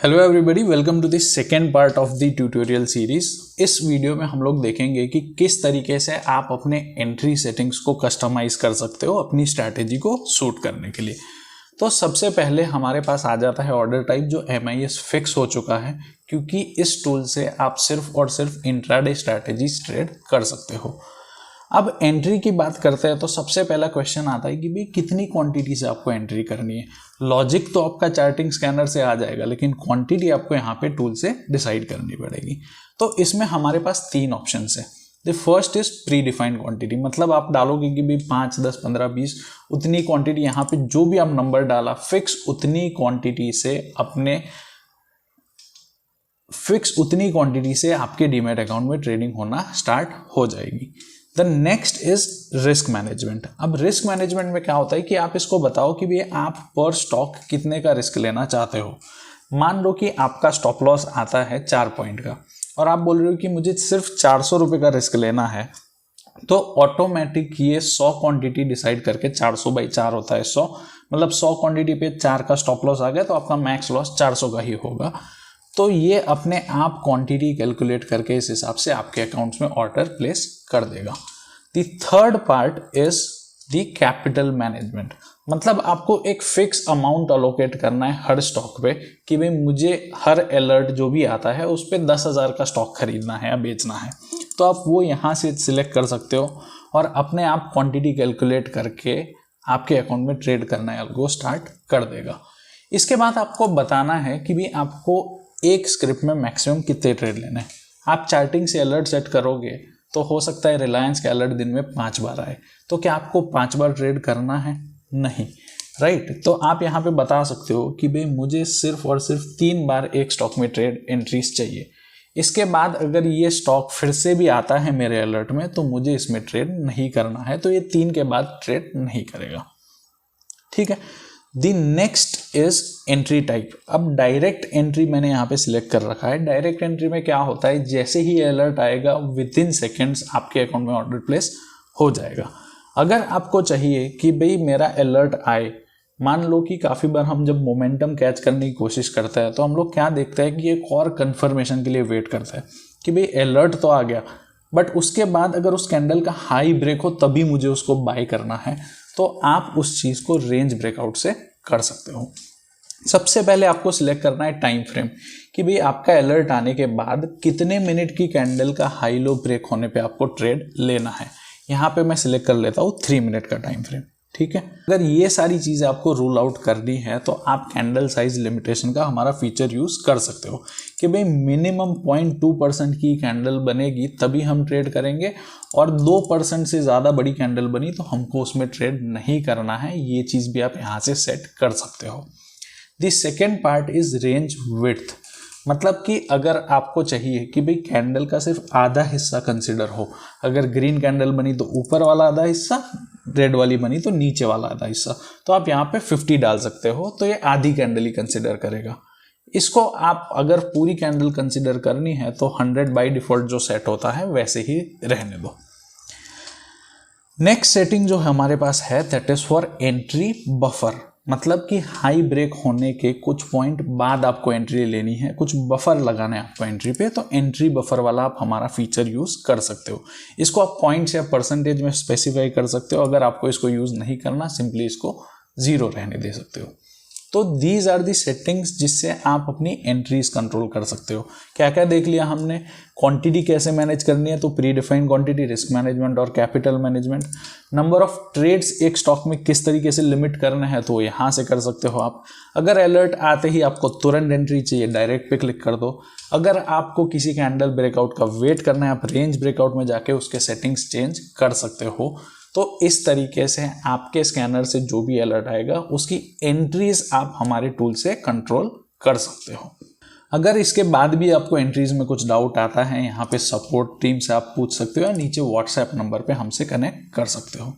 Hello everybody, welcome to the second part of the tutorial series. इस वीडियो में हम लोग देखेंगे कि किस तरीके से आप अपने एंट्री सेटिंग्स को कस्टमाइज कर सकते हो अपनी स्ट्रैटेजी को सूट करने के लिए। तो सबसे पहले हमारे पास आ जाता है ऑर्डर टाइप, जो MIS फिक्स हो चुका है क्योंकि इस टूल से आप सिर्फ और सिर्फ इंट्राडे स्ट्रैटेजीज ट्रेड कर सकते हो। अब एंट्री की बात करते हैं तो सबसे पहला क्वेश्चन आता है कि भाई कितनी क्वांटिटी से आपको एंट्री करनी है। लॉजिक तो आपका चार्टिंग स्कैनर से आ जाएगा, लेकिन क्वांटिटी आपको यहाँ पे टूल से डिसाइड करनी पड़ेगी। तो इसमें हमारे पास तीन ऑप्शन है। The first is pre defined quantity, मतलब आप डालोगे कि भाई 5, 10, 15, 20 उतनी क्वांटिटी, यहाँ पे जो भी आप नंबर डाला फिक्स उतनी क्वांटिटी से आपके डीमैट अकाउंट में ट्रेडिंग होना स्टार्ट हो जाएगी। The next is risk management. अब रिस्क मैनेजमेंट में क्या होता है कि आप इसको बताओ कि भैया आप पर स्टॉक कितने का रिस्क लेना चाहते हो। मान लो कि आपका स्टॉप लॉस आता है 4 पॉइंट का और आप बोल रहे हो कि मुझे सिर्फ 400 रुपये का रिस्क लेना है, तो ऑटोमेटिक ये 100 क्वांटिटी डिसाइड करके 400 बाई 4 होता है 100, मतलब 100 क्वांटिटी पे 4 का स्टॉप लॉस आ गया तो आपका मैक्स लॉस 400 का ही होगा। तो ये अपने आप क्वांटिटी कैलकुलेट करके इस हिसाब से आपके अकाउंट्स में ऑर्डर प्लेस कर देगा। The third part is the capital management, मतलब आपको एक फिक्स अमाउंट अलोकेट करना है हर स्टॉक पे कि भाई मुझे हर अलर्ट जो भी आता है उस पर 10,000 का स्टॉक खरीदना है या बेचना है। तो आप वो यहाँ से सिलेक्ट कर सकते हो और अपने आप क्वांटिटी कैलकुलेट करके आपके अकाउंट में ट्रेड करना है वो स्टार्ट कर देगा। इसके बाद आपको बताना है कि भाई आपको एक स्क्रिप्ट में मैक्सिमम कितने ट्रेड लेने हैं। आप चार्टिंग से अलर्ट सेट करोगे तो हो सकता है रिलायंस के अलर्ट दिन में 5 बार आए, तो क्या आपको 5 बार ट्रेड करना है? नहीं, राइट। तो आप यहाँ पे बता सकते हो कि भाई मुझे सिर्फ और सिर्फ 3 बार एक स्टॉक में ट्रेड एंट्रीज चाहिए। इसके बाद अगर ये स्टॉक फिर से भी आता है मेरे अलर्ट में तो मुझे इसमें ट्रेड नहीं करना है, तो ये 3 के बाद ट्रेड नहीं करेगा। ठीक है। The next is entry type. अब डायरेक्ट एंट्री मैंने यहाँ पे सिलेक्ट कर रखा है। डायरेक्ट एंट्री में क्या होता है, जैसे ही अलर्ट आएगा विद इन सेकेंड्स आपके अकाउंट में ऑर्डर प्लेस हो जाएगा। अगर आपको चाहिए कि भाई मेरा अलर्ट आए, मान लो कि काफ़ी बार हम जब मोमेंटम कैच करने की कोशिश करते हैं तो हम लोग क्या देखते हैं कि एक और कंफर्मेशन के लिए वेट करते हैं कि भाई अलर्ट तो आ गया, बट उसके बाद अगर उस कैंडल का हाई ब्रेक हो तभी मुझे उसको बाय करना है, तो आप उस चीज़ को रेंज ब्रेकआउट से कर सकते हो। सबसे पहले आपको सिलेक्ट करना है टाइम फ्रेम कि भाई आपका अलर्ट आने के बाद कितने मिनट की कैंडल का हाई लो ब्रेक होने पे आपको ट्रेड लेना है। यहाँ पे मैं सिलेक्ट कर लेता हूँ 3 मिनट का टाइम फ्रेम। ठीक है। अगर ये सारी चीज़ें आपको रूल आउट करनी है तो आप कैंडल साइज लिमिटेशन का हमारा फीचर यूज़ कर सकते हो कि भाई मिनिमम 0.2% की कैंडल बनेगी तभी हम ट्रेड करेंगे, और 2% से ज़्यादा बड़ी कैंडल बनी तो हमको उसमें ट्रेड नहीं करना है। ये चीज़ भी आप यहाँ से सेट कर सकते हो। The second part is range width, मतलब कि अगर आपको चाहिए कि भाई कैंडल का सिर्फ आधा हिस्सा कंसिडर हो, अगर ग्रीन कैंडल बनी तो ऊपर वाला आधा हिस्सा, रेड वाली बनी तो नीचे वाला आधा हिस्सा, तो आप यहाँ पे 50 डाल सकते हो, तो ये आधी कैंडल ही कंसिडर करेगा। इसको आप अगर पूरी कैंडल कंसिडर करनी है तो 100 बाई डिफॉल्ट जो सेट होता है वैसे ही रहने दो। नेक्स्ट सेटिंग जो हमारे पास है that is for entry buffer, मतलब कि हाई ब्रेक होने के कुछ पॉइंट बाद आपको एंट्री लेनी है, कुछ बफर लगाना है आपको एंट्री पे, तो एंट्री बफर वाला आप हमारा फीचर यूज कर सकते हो। इसको आप पॉइंट्स या परसेंटेज में स्पेसिफाई कर सकते हो। अगर आपको इसको यूज नहीं करना, सिंपली इसको 0 रहने दे सकते हो। तो दीज आर दी सेटिंग्स जिससे आप अपनी एंट्रीज कंट्रोल कर सकते हो। क्या क्या देख लिया हमने, क्वांटिटी कैसे मैनेज करनी है, तो predefined quantity, risk management और capital management. Number of trades एक स्टॉक में किस तरीके से लिमिट करना है तो यहाँ से कर सकते हो आप। अगर अलर्ट आते ही आपको तुरंत एंट्री चाहिए, डायरेक्ट पे क्लिक कर दो। अगर आपको किसी कैंडल ब्रेकआउट का वेट करना है, आप रेंज ब्रेकआउट में जाके उसके सेटिंग्स चेंज कर सकते हो। तो इस तरीके से आपके स्कैनर से जो भी अलर्ट आएगा उसकी एंट्रीज आप हमारे टूल से कंट्रोल कर सकते हो। अगर इसके बाद भी आपको एंट्रीज में कुछ डाउट आता है, यहाँ पे सपोर्ट टीम से आप पूछ सकते हो या नीचे व्हाट्सएप नंबर पे हमसे कनेक्ट कर सकते हो।